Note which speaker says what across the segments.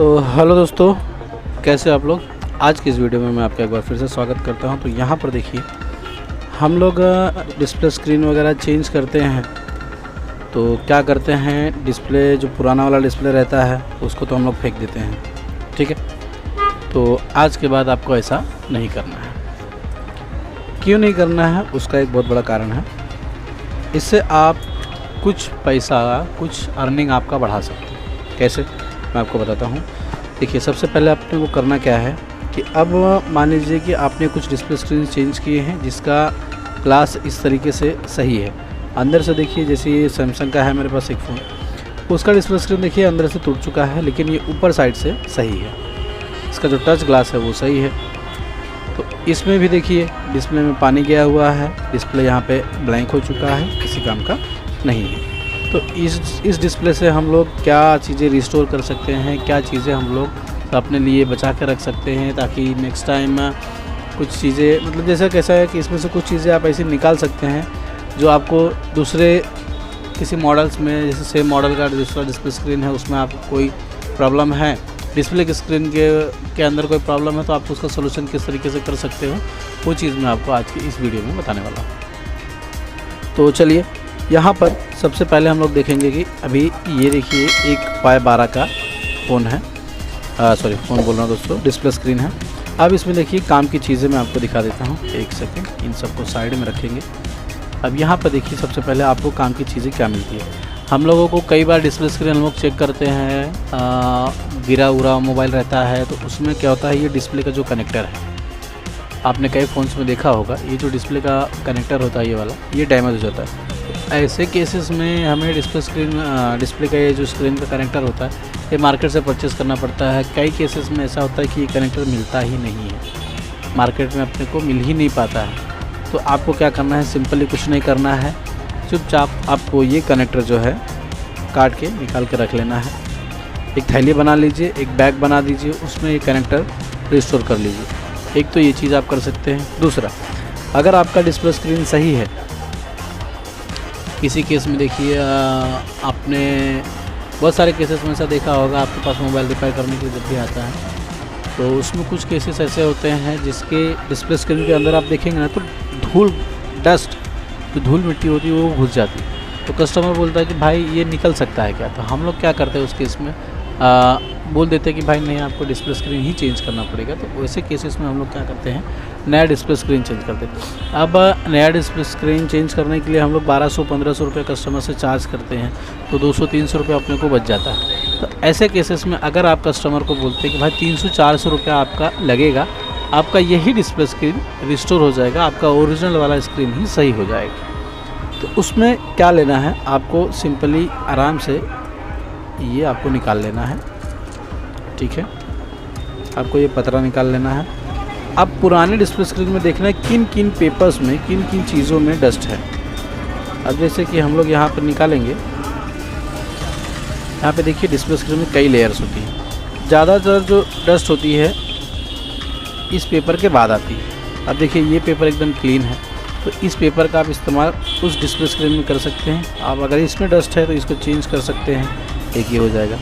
Speaker 1: तो हेलो दोस्तों, कैसे आप लोग। आज की इस वीडियो में मैं आपका एक बार फिर से स्वागत करता हूं। तो यहाँ पर देखिए, हम लोग डिस्प्ले स्क्रीन वगैरह चेंज करते हैं तो क्या करते हैं, डिस्प्ले जो पुराना वाला डिस्प्ले रहता है उसको तो हम लोग फेंक देते हैं, ठीक है। तो आज के बाद आपको ऐसा नहीं करना है। क्यों नहीं करना है, उसका एक बहुत बड़ा कारण है। इससे आप कुछ पैसा, कुछ अर्निंग आपका बढ़ा सकते हैं। कैसे, मैं आपको बताता हूँ। देखिए, सबसे पहले आपने को करना क्या है कि अब मान लीजिए कि आपने कुछ डिस्प्ले स्क्रीन चेंज किए हैं जिसका ग्लास इस तरीके से सही है। अंदर से देखिए, जैसे ये सैमसंग का है मेरे पास एक फ़ोन, उसका डिस्प्ले स्क्रीन देखिए अंदर से टूट चुका है, लेकिन ये ऊपर साइड से सही है। इसका जो टच ग्लास है वो सही है। तो इसमें भी देखिए, डिस्प्ले में पानी गया हुआ है, डिस्प्ले यहाँ पे ब्लैंक हो चुका है, किसी काम का नहीं है। तो इस डिस्प्ले से हम लोग क्या चीज़ें रिस्टोर कर सकते हैं, क्या चीज़ें हम लोग अपने लिए बचा कर रख सकते हैं, ताकि नेक्स्ट टाइम कुछ चीज़ें, मतलब जैसा कैसा है कि इसमें से कुछ चीज़ें आप ऐसी निकाल सकते हैं जो आपको दूसरे किसी मॉडल्स में, जैसे सेम मॉडल का दूसरा डिस्प्ले स्क्रीन है, उसमें आपको कोई प्रॉब्लम है, डिस्प्ले के स्क्रीन के अंदर कोई प्रॉब्लम है, तो आप उसका सोल्यूशन किस तरीके से कर सकते हो, वो चीज़ मैं आपको आज की इस वीडियो में बताने वाला हूँ। तो चलिए, यहाँ पर सबसे पहले हम लोग देखेंगे कि अभी ये देखिए एक Y12 का फ़ोन है, सॉरी फ़ोन बोल रहा हूँ दोस्तों, डिस्प्ले स्क्रीन है। अब इसमें देखिए काम की चीज़ें मैं आपको दिखा देता हूँ। एक सेकंड, इन सबको साइड में रखेंगे। अब यहाँ पर देखिए, सबसे पहले आपको काम की चीज़ें क्या मिलती है। हम लोगों को कई बार डिस्प्ले स्क्रीन हम लोग चेक करते हैं, गिरा उरा मोबाइल रहता है, तो उसमें क्या होता है, ये डिस्प्ले का जो कनेक्टर है, आपने कई फ़ोन्स में देखा होगा, ये जो डिस्प्ले का कनेक्टर होता है ये वाला, ये डैमेज हो जाता है। ऐसे केसेस में हमें डिस्प्ले का ये जो स्क्रीन का कनेक्टर होता है, ये मार्केट से परचेज़ करना पड़ता है। कई केसेस में ऐसा होता है कि ये कनेक्टर मिलता ही नहीं है, मार्केट में अपने को मिल ही नहीं पाता है। तो आपको क्या करना है, सिंपली कुछ नहीं करना है, चुपचाप आपको ये कनेक्टर जो है काट के निकाल के रख लेना है। एक थैली बना लीजिए, एक बैग बना दीजिए, उसमें ये कनेक्टर रिस्टोर कर लीजिए। एक तो ये चीज़ आप कर सकते हैं। दूसरा, अगर आपका डिस्प्ले स्क्रीन सही है, किसी केस में देखिए, आपने बहुत सारे केसेस में ऐसा देखा होगा, आपके पास मोबाइल रिपेयर करने के लिए जब भी आता है, तो उसमें कुछ केसेस ऐसे होते हैं जिसके डिस्प्ले स्क्रीन के अंदर आप देखेंगे ना, तो धूल, डस्ट, जो धूल मिट्टी होती है वो घुस जाती है। तो कस्टमर बोलता है कि भाई ये निकल सकता है क्या। तो हम लोग क्या करते हैं उस केस में, बोल देते हैं कि भाई नहीं, आपको डिस्प्ले स्क्रीन ही चेंज करना पड़ेगा। तो वैसे केसेस में हम लोग क्या करते हैं, नया डिस्प्ले स्क्रीन चेंज करते हैं। अब नया डिस्प्ले स्क्रीन चेंज करने के लिए हम लोग 1200-1500 रुपये कस्टमर से चार्ज करते हैं, तो 200-300 रुपये अपने को बच जाता है। तो ऐसे केसेस में अगर आप कस्टमर को बोलते हैं कि भाई 300-400 रुपया आपका लगेगा, आपका यही डिस्प्ले स्क्रीन रिस्टोर हो जाएगा, आपका ओरिजिनल वाला स्क्रीन ही सही हो जाएगा। तो उसमें क्या लेना है, आपको सिंपली आराम से ये आपको निकाल लेना है, ठीक है। आपको ये पतरा निकाल लेना है। अब पुराने डिस्प्ले स्क्रीन में देखना है किन किन पेपर्स में, किन किन चीज़ों में डस्ट है। अब जैसे कि हम लोग यहाँ पर निकालेंगे, यहाँ पे देखिए डिस्प्ले स्क्रीन में कई लेयर्स होती हैं। ज़्यादातर जो डस्ट होती है इस पेपर के बाद आती है। अब देखिए, ये पेपर एकदम क्लीन है, तो इस पेपर का आप इस्तेमाल उस डिस्प्ले स्क्रीन में कर सकते हैं। आप अगर इसमें डस्ट है तो इसको चेंज कर सकते हैं, एक ये हो जाएगा।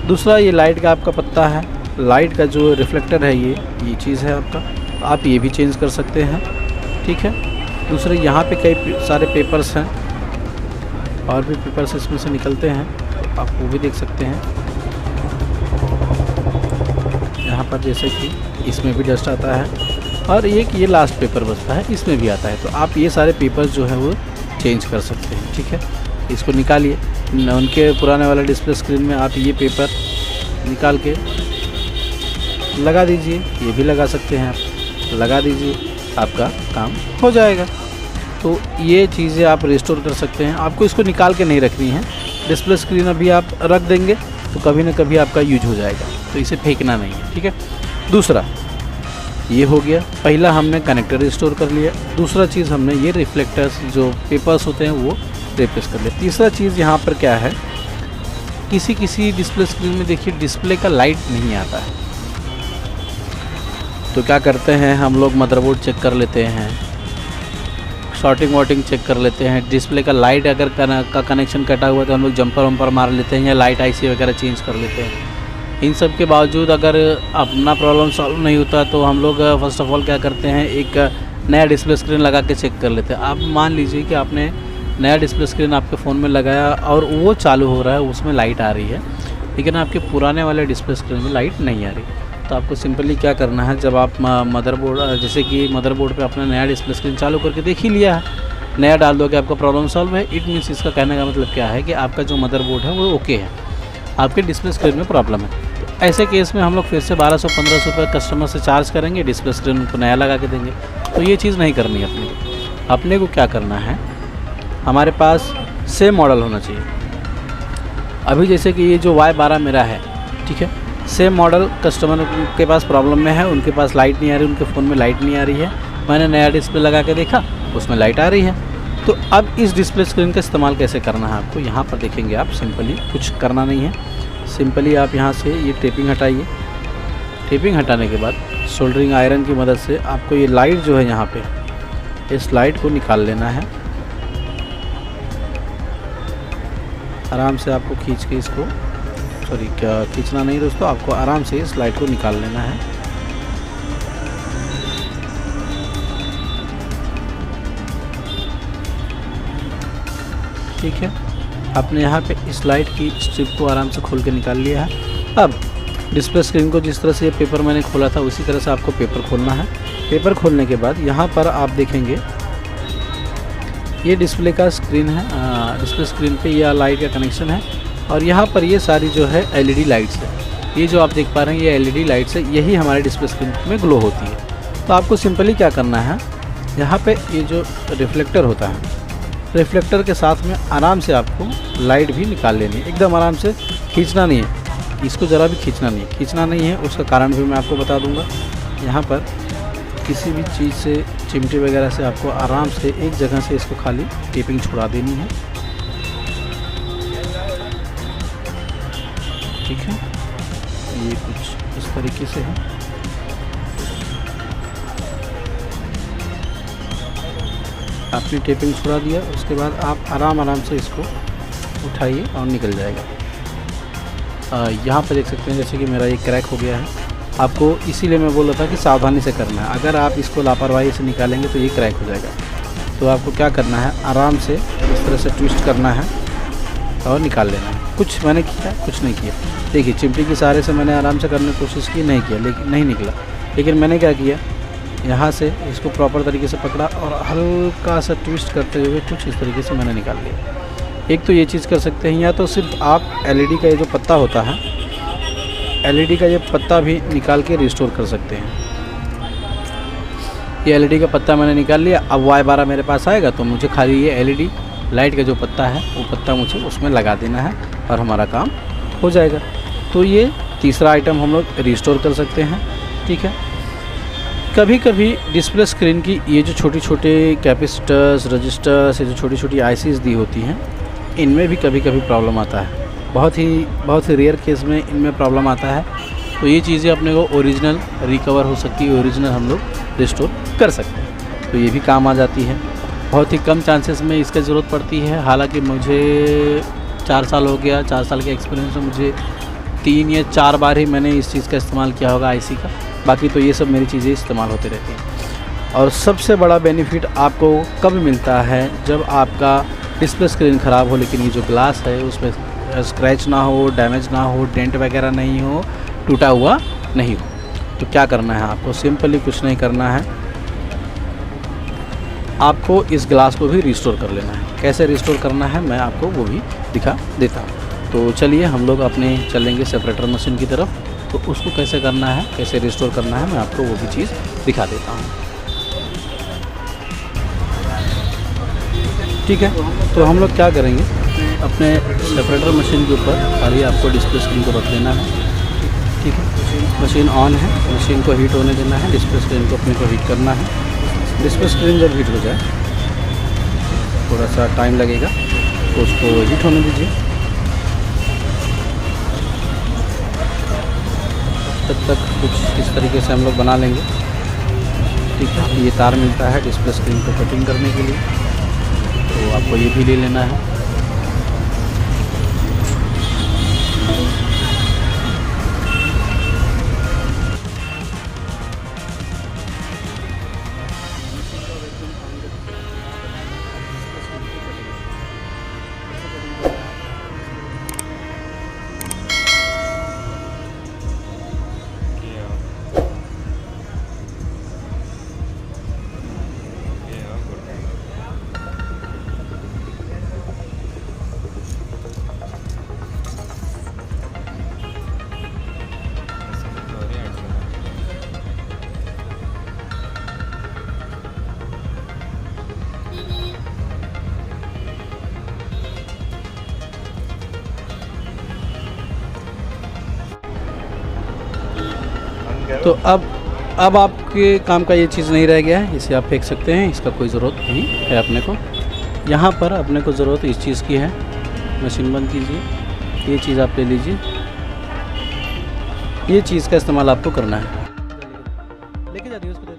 Speaker 1: दूसरा, ये लाइट का आपका पत्ता है, लाइट का जो रिफ्लेक्टर है, ये चीज़ है आपका, तो आप ये भी चेंज कर सकते हैं, ठीक है। दूसरे, यहाँ पे कई सारे पेपर्स हैं, और भी पेपर्स इसमें से निकलते हैं, तो आप वो भी देख सकते हैं। यहाँ पर जैसे कि इसमें भी डस्ट आता है, और एक ये लास्ट पेपर बचता है, इसमें भी आता है। तो आप ये सारे पेपर्स जो है वो चेंज कर सकते हैं, ठीक है। इसको निकालिए, उनके पुराने वाले डिस्प्ले स्क्रीन में आप ये पेपर निकाल के लगा दीजिए, ये भी लगा सकते हैं आप, लगा दीजिए, आपका काम हो जाएगा। तो ये चीज़ें आप रिस्टोर कर सकते हैं। आपको इसको निकाल के नहीं रखनी है, डिस्प्ले स्क्रीन अभी आप रख देंगे तो कभी ना कभी आपका यूज हो जाएगा, तो इसे फेंकना नहीं है, ठीक है। दूसरा, ये हो गया, पहला हमने कनेक्टर रिस्टोर कर लिया। दूसरा चीज़, हमने ये रिफ्लेक्टर्स जो पेपर्स होते हैं वो रिप्लेस कर लिया। तीसरा चीज़ यहाँ पर क्या है, किसी किसी डिस्प्ले स्क्रीन में देखिए डिस्प्ले का लाइट नहीं आता है, तो क्या करते हैं हम लोग, मदरबोर्ड चेक कर लेते हैं, शॉर्टिंग वॉटिंग चेक कर लेते हैं। डिस्प्ले का लाइट अगर का कनेक्शन कटा हुआ तो हम लोग जंपर वंपर मार लेते हैं, या लाइट आईसी वगैरह चेंज कर लेते हैं। इन सब के बावजूद अगर अपना प्रॉब्लम सॉल्व नहीं होता तो हम लोग फ़र्स्ट ऑफ ऑल क्या करते हैं, एक नया डिस्प्ले स्क्रीन लगा के चेक कर लेते हैं। आप मान लीजिए कि आपने नया डिस्प्ले स्क्रीन आपके फ़ोन में लगाया और वो चालू हो रहा है, उसमें लाइट आ रही है, लेकिन आपके पुराने वाले डिस्प्ले स्क्रीन में लाइट नहीं आ रही। तो आपको सिंपली क्या करना है, जब आप मदरबोर्ड, जैसे कि मदरबोर्ड पे अपना नया डिस्प्ले स्क्रीन चालू करके देख ही लिया है, नया डाल दोगे आपका प्रॉब्लम सॉल्व है। इट मीन्स इसका कहने का मतलब क्या है कि आपका जो मदरबोर्ड है वो ओके है, आपके डिस्प्ले स्क्रीन में प्रॉब्लम है। तो ऐसे केस में हम लोग फिर से 1200-1500 रुपये कस्टमर से चार्ज करेंगे, डिस्प्ले स्क्रीन को नया लगा के देंगे। तो ये चीज़ नहीं करनी है अपने को क्या करना है, हमारे पास सेम मॉडल होना चाहिए। अभी जैसे कि ये जो Y12 मेरा है, ठीक है, सेम मॉडल कस्टमर के पास प्रॉब्लम में है, उनके पास लाइट नहीं आ रही, उनके फ़ोन में लाइट नहीं आ रही है, मैंने नया डिस्प्ले लगा के देखा उसमें लाइट आ रही है। तो अब इस डिस्प्ले स्क्रीन का इस्तेमाल कैसे करना है आपको, यहाँ पर देखेंगे आप, सिंपली कुछ करना नहीं है, सिंपली आप यहाँ से ये टेपिंग हटाइए। टेपिंग हटाने के बाद सोल्डरिंग आयरन की मदद से आपको ये लाइट जो है यहाँ पे, इस लाइट को निकाल लेना है। आराम से आपको खींच के इसको, सॉरी क्या खींचना नहीं दोस्तों, आपको आराम से इस लाइट को निकाल लेना है। ठीक है, आपने यहाँ पे इस लाइट की स्ट्रिप को आराम से खोल के निकाल लिया है। अब डिस्प्ले स्क्रीन को जिस तरह से ये पेपर मैंने खोला था उसी तरह से आपको पेपर खोलना है। पेपर खोलने के बाद यहाँ पर आप देखेंगे ये डिस्प्ले का स्क्रीन है, डिस्प्ले स्क्रीन पे यह लाइट का कनेक्शन है और यहाँ पर ये सारी जो है एलईडी लाइट्स है। ये जो आप देख पा रहे हैं ये एलईडी लाइट्स है, यही हमारे डिस्प्ले स्क्रीन में ग्लो होती है। तो आपको सिंपली क्या करना है, यहाँ पे ये जो रिफ्लेक्टर होता है, रिफ्लेक्टर के साथ में आराम से आपको लाइट भी निकाल लेनी है, एकदम आराम से, खींचना नहीं है, इसको ज़रा भी खींचना नहीं है। उसका कारण भी मैं आपको बता दूंगा। यहाँ पर किसी भी चीज़ से, चिमटे वगैरह से आपको आराम से एक जगह से इसको खाली टेपिंग छुड़ा देनी है। ठीक है, ये कुछ इस तरीके से है। आपने टेपिंग छुड़ा दिया, उसके बाद आप आराम से इसको उठाइए और निकल जाएगा। यहाँ पर देख सकते हैं जैसे कि मेरा ये क्रैक हो गया है। आपको इसीलिए मैं बोल रहा था कि सावधानी से करना है, अगर आप इसको लापरवाही से निकालेंगे तो ये क्रैक हो जाएगा। तो आपको क्या करना है, आराम से इस तरह से ट्विस्ट करना है और निकाल लेना है। कुछ मैंने किया, कुछ नहीं किया। देखिए चिमटी के सहारे से मैंने आराम से करने की कोशिश की, नहीं किया, लेकिन नहीं निकला। लेकिन मैंने क्या किया, यहाँ से इसको प्रॉपर तरीके से पकड़ा और हल्का सा ट्विस्ट करते हुए कुछ इस तरीके से मैंने निकाल लिया। एक तो ये चीज़ कर सकते हैं, या तो सिर्फ आप एलईडी का ये जो पत्ता होता है, एलईडी का ये पत्ता भी निकाल के रिस्टोर कर सकते हैं। ये एलईडी का पत्ता मैंने निकाल लिया। अब Y12 मेरे पास आएगा तो मुझे खाली ये एलईडी लाइट का जो पत्ता है वो पत्ता मुझे उसमें लगा देना है और हमारा काम हो जाएगा। तो ये तीसरा आइटम हम लोग रिस्टोर कर सकते हैं। ठीक है, कभी कभी डिस्प्ले स्क्रीन की ये जो छोटे छोटे कैपेसिटर्स, रजिस्टर्स, ये जो छोटी छोटी आईसीज दी होती हैं, इनमें भी कभी कभी प्रॉब्लम आता है। बहुत ही रेयर केस में इनमें प्रॉब्लम आता है। तो ये चीज़ें अपने को ओरिजिनल रिकवर हो सकती है, ओरिजिनल हम लोग रिस्टोर कर सकते हैं। तो ये भी काम आ जाती है। बहुत ही कम चांसेस में इसकी ज़रूरत पड़ती है। हालांकि मुझे 4 साल हो गया, 4 साल के एक्सपीरियंस में मुझे 3 या 4 बार ही मैंने इस चीज़ का इस्तेमाल किया होगा आईसी का। बाकी तो ये सब मेरी चीज़ें इस्तेमाल होती रहती हैं। और सबसे बड़ा बेनिफिट आपको कब मिलता है, जब आपका डिस्प्ले स्क्रीन ख़राब हो लेकिन ये जो ग्लास है उसमें स्क्रैच ना हो, डैमेज ना हो, डेंट वगैरह नहीं हो, टूटा हुआ नहीं हो। तो क्या करना है आपको, सिंपली कुछ नहीं करना है, आपको इस ग्लास को भी रिस्टोर कर लेना है। कैसे रिस्टोर करना है मैं आपको वो भी दिखा देता हूँ। तो चलिए हम लोग अपने चलेंगे सेपरेटर मशीन की तरफ। तो उसको कैसे करना है, कैसे रिस्टोर करना है, मैं आपको वो भी चीज़ दिखा देता हूँ। ठीक है, तो हम लोग क्या करेंगे, अपने सेपरेटर मशीन के ऊपर खाली आपको डिस्प्ले स्क्रीन को रख देना है। ठीक है, मशीन ऑन है, मशीन को हीट होने देना है, डिस्प्ले स्क्रीन को अपने को हीट करना है। डिस्प्ले स्क्रीन जब हीट हो जाए, थोड़ा सा टाइम लगेगा तो उसको हीट होने दीजिए। तब तक कुछ इस तरीके से हम लोग बना लेंगे। ठीक है, ये तार मिलता है डिस्प्ले स्क्रीन को कटिंग करने के लिए, तो आपको ये भी ले लेना है। तो अब आपके काम का ये चीज़ नहीं रह गया है, इसे आप फेंक सकते हैं, इसका कोई ज़रूरत नहीं है अपने को। यहाँ पर अपने को ज़रूरत इस चीज़ की है। मशीन बंद कीजिए, ये चीज़ आप ले लीजिए, ये चीज़ का इस्तेमाल आपको करना है। लेके जा रही है उसको, दे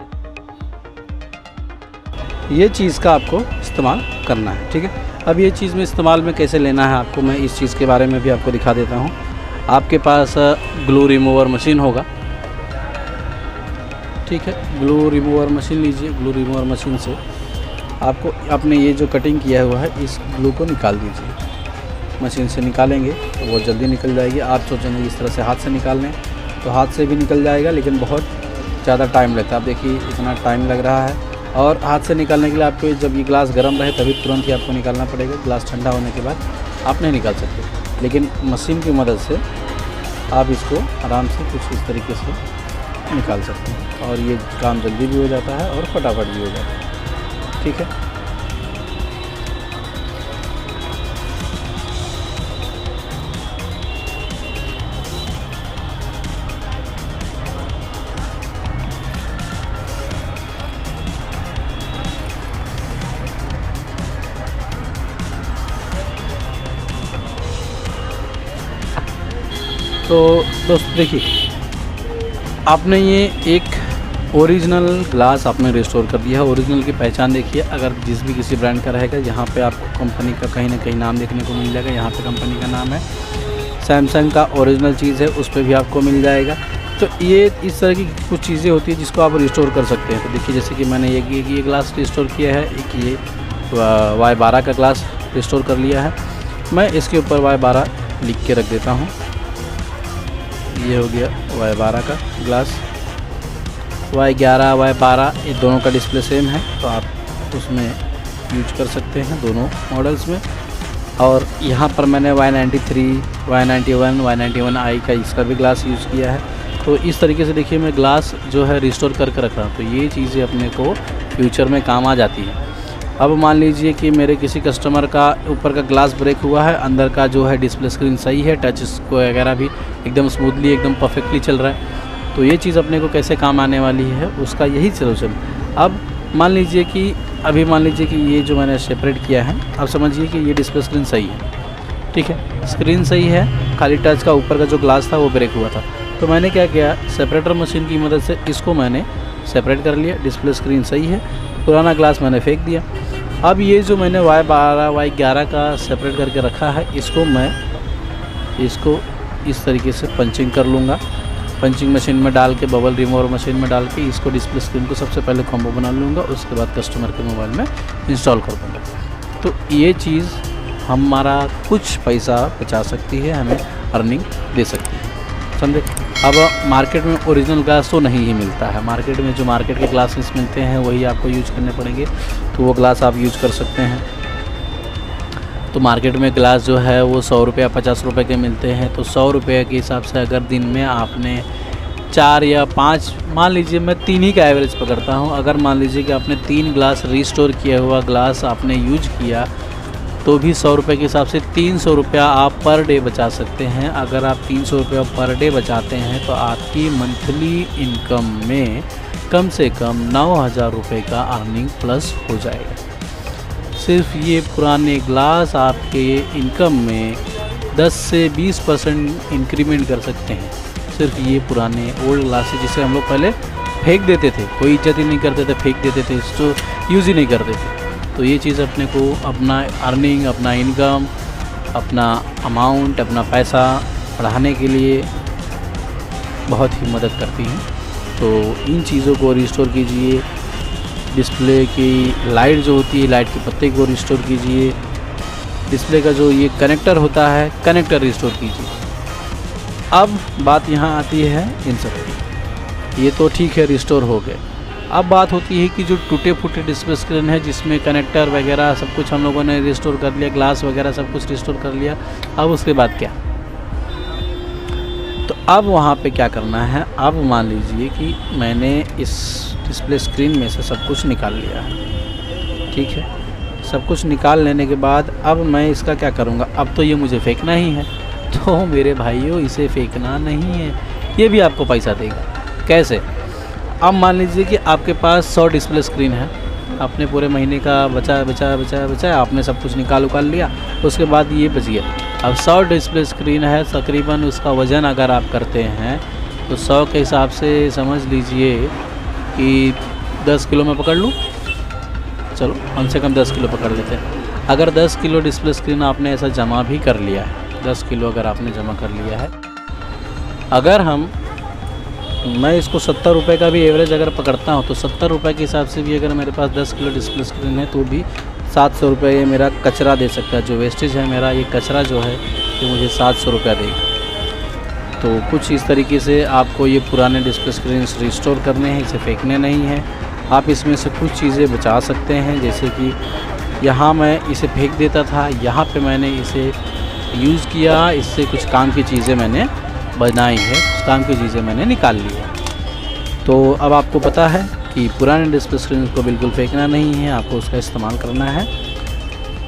Speaker 1: दे। ये चीज़ का आपको इस्तेमाल करना है, ठीक है। अब ये चीज़ में इस्तेमाल में कैसे लेना है आपको, मैं इस चीज़ के बारे में भी आपको दिखा देता हूँ। आपके पास ग्लू रिमूवर मशीन होगा, ठीक है। ग्लू रिमूवर मशीन लीजिए। ग्लू रिमूवर मशीन से आपको आपने ये जो कटिंग किया हुआ है इस ग्लू को निकाल दीजिए। मशीन से निकालेंगे तो बहुत जल्दी निकल जाएगी। आप सोचेंगे इस तरह से हाथ से निकाल लें तो हाथ से भी निकल जाएगा, लेकिन बहुत ज़्यादा टाइम लगता है। आप देखिए इतना टाइम लग रहा है, और हाथ से निकालने के लिए आपको जब ये ग्लास गर्म रहे तभी तुरंत ही आपको निकालना पड़ेगा। ग्लास ठंडा होने के बाद आप नहीं निकाल सकते, लेकिन मशीन की मदद से आप इसको आराम से कुछ इस तरीके से निकाल सकते हैं, और ये काम जल्दी भी हो जाता है और फटाफट भी हो जाता है, ठीक है। तो दोस्तों देखिए, आपने ये एक ओरिजिनल ग्लास आपने रिस्टोर कर दिया है। ओरिजिनल की पहचान देखिए, अगर जिस भी किसी ब्रांड का रहेगा यहाँ पे आपको कंपनी का कहीं ना कहीं नाम देखने को मिल जाएगा। यहाँ पे कंपनी का नाम है, सैमसंग का ओरिजिनल चीज़ है, उस पर भी आपको मिल जाएगा। तो ये इस तरह की कुछ चीज़ें होती है जिसको आप रिस्टोर कर सकते हैं। तो देखिए जैसे कि मैंने ये ग्लास रिस्टोर किया है, एक ये Y12 का ग्लास रिस्टोर कर लिया है। मैं इसके ऊपर Y12 लिख के रख देता हूँ। ये हो गया Y12 का ग्लास। Y11 Y12 ये दोनों का डिस्प्ले सेम है, तो आप उसमें यूज कर सकते हैं दोनों मॉडल्स में। और यहाँ पर मैंने Y93 Y91 Y91i का इसका भी ग्लास यूज़ किया है। तो इस तरीके से देखिए मैं ग्लास जो है रिस्टोर करके रख रहा हूँ, तो ये चीज़ें अपने को फ्यूचर में काम आ जाती हैं। अब मान लीजिए कि मेरे किसी कस्टमर का ऊपर का ग्लास ब्रेक हुआ है, अंदर का जो है डिस्प्ले स्क्रीन सही है, टच को वगैरह भी एकदम स्मूथली एकदम परफेक्टली चल रहा है, तो ये चीज़ अपने को कैसे काम आने वाली है उसका यही सोल्यूशन। अब मान लीजिए कि ये जो मैंने सेपरेट किया है, अब समझिए कि ये डिस्प्ले स्क्रीन सही है, ठीक है, स्क्रीन सही है, खाली टच का ऊपर का जो ग्लास था वो ब्रेक हुआ था। तो मैंने क्या किया, सेपरेटर मशीन की मदद से इसको मैंने सेपरेट कर लिया। डिस्प्ले स्क्रीन सही है, पुराना ग्लास मैंने फेंक दिया। अब ये जो मैंने Y12 Y11 का सेपरेट करके रखा है, इसको इस तरीके से पंचिंग कर लूँगा। पंचिंग मशीन में डाल के, बबल रिमूवर मशीन में डाल के इसको डिस्प्ले स्क्रीन को सबसे पहले कॉम्बो बना लूँगा, उसके बाद कस्टमर के मोबाइल में इंस्टॉल कर दूँगा। तो ये चीज़ हमारा कुछ पैसा बचा सकती है, हमें अर्निंग दे सकती है, समझे। अब मार्केट में ओरिजिनल ग्लास तो नहीं ही मिलता है, मार्केट में जो मार्केट के ग्लासेस मिलते हैं वही आपको यूज करने पड़ेंगे, तो वो ग्लास आप यूज कर सकते हैं। तो मार्केट में ग्लास जो है वो 100 रुपये 50 रुपये के मिलते हैं। तो 100 रुपये के हिसाब से अगर दिन में आपने 4 या 5, मान लीजिए मैं 3 ही का एवरेज पकड़ता हूँ, अगर मान लीजिए कि आपने 3 ग्लास रिस्टोर किया हुआ ग्लास आपने यूज किया, तो भी 100 रुपये के हिसाब से 300 रुपया आप पर डे बचा सकते हैं। अगर आप 300 रुपया पर डे बचाते हैं तो आपकी मंथली इनकम में कम से कम 9,000 रुपये का अर्निंग प्लस हो जाएगा। सिर्फ ये पुराने ग्लास आपके इनकम में 10 से 20% इंक्रीमेंट कर सकते हैं। सिर्फ ये पुराने ओल्ड ग्लासेस जिसे हम लोग पहले फेंक देते थे, कोई इज्जत ही नहीं करते थे, फेंक देते थे, इसको यूज़ ही नहीं करते थे। तो ये चीज़ अपने को अपना अर्निंग, अपना इनकम, अपना अमाउंट, अपना पैसा बढ़ाने के लिए बहुत ही मदद करती हैं। तो इन चीज़ों को रिस्टोर कीजिए। डिस्प्ले की लाइट जो होती है, लाइट के पत्ते को रिस्टोर कीजिए। डिस्प्ले का जो ये कनेक्टर होता है, कनेक्टर रिस्टोर कीजिए। अब बात यहाँ आती है इन सब की, ये तो ठीक है रिस्टोर हो गए। अब बात होती है कि जो टूटे फूटे डिस्प्ले स्क्रीन है जिसमें कनेक्टर वगैरह सब कुछ हम लोगों ने रिस्टोर कर लिया, ग्लास वगैरह सब कुछ रिस्टोर कर लिया, अब उसके बाद क्या? तो अब वहाँ पे क्या करना है, अब मान लीजिए कि मैंने इस डिस्प्ले स्क्रीन में से सब कुछ निकाल लिया है, ठीक है। सब कुछ निकाल लेने के बाद अब मैं इसका क्या करूँगा, अब तो ये मुझे फेंकना ही है। तो मेरे भाइयों, इसे फेंकना नहीं है, ये भी आपको पैसा देगा। कैसे? अब मान लीजिए कि आपके पास 100 डिस्प्ले स्क्रीन है, आपने पूरे महीने का बचा आपने सब कुछ निकाल लिया, उसके बाद ये बच गया। अब 100 डिस्प्ले स्क्रीन है, तकरीबन उसका वज़न अगर आप करते हैं तो 100 के हिसाब से समझ लीजिए कि 10 किलो में पकड़ लूँ, चलो कम से कम 10 किलो पकड़ लेते हैं। अगर 10 किलो डिस्प्ले स्क्रीन आपने ऐसा जमा भी कर लिया है, 10 किलो अगर आपने जमा कर लिया है, अगर मैं इसको 70 रुपये का भी एवरेज अगर पकड़ता हूँ तो 70 रुपये के हिसाब से भी अगर मेरे पास 10 किलो डिस्प्ले स्क्रीन है तो भी 700 रुपये ये मेरा कचरा दे सकता है। जो वेस्टेज है मेरा, ये कचरा जो है ये मुझे 700 रुपया देगा। तो कुछ इस तरीके से आपको ये पुराने डिस्प्ले स्क्रीन रिस्टोर करने हैं, इसे फेंकने नहीं हैं। आप इसमें से कुछ चीज़ें बचा सकते हैं, जैसे कि यहाँ मैं इसे फेंक देता था, यहाँ पे मैंने इसे यूज़ किया, इससे कुछ काम की चीज़ें मैंने बनाई है, उस काम की चीज़ें मैंने निकाल ली है। तो अब आपको पता है कि पुराने डिस्प्ले स्क्रीन को बिल्कुल फेंकना नहीं है, आपको उसका इस्तेमाल करना है।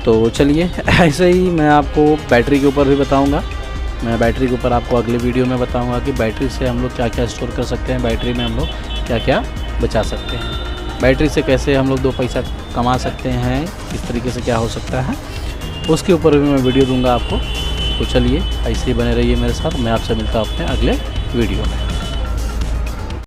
Speaker 1: तो चलिए, ऐसे ही मैं आपको बैटरी के ऊपर भी बताऊंगा। मैं बैटरी के ऊपर आपको अगले वीडियो में बताऊंगा कि बैटरी से हम लोग क्या क्या स्टोर कर सकते हैं, बैटरी में हम लोग क्या क्या बचा सकते हैं, बैटरी से कैसे हम लोग 2 पैसा कमा सकते हैं, किस तरीके से क्या हो सकता है, उसके ऊपर भी मैं वीडियो दूँगा आपको। तो चलिए, ऐसे ही बने रहिए मेरे साथ। मैं आपसे मिलता हूँ अपने अगले वीडियो में।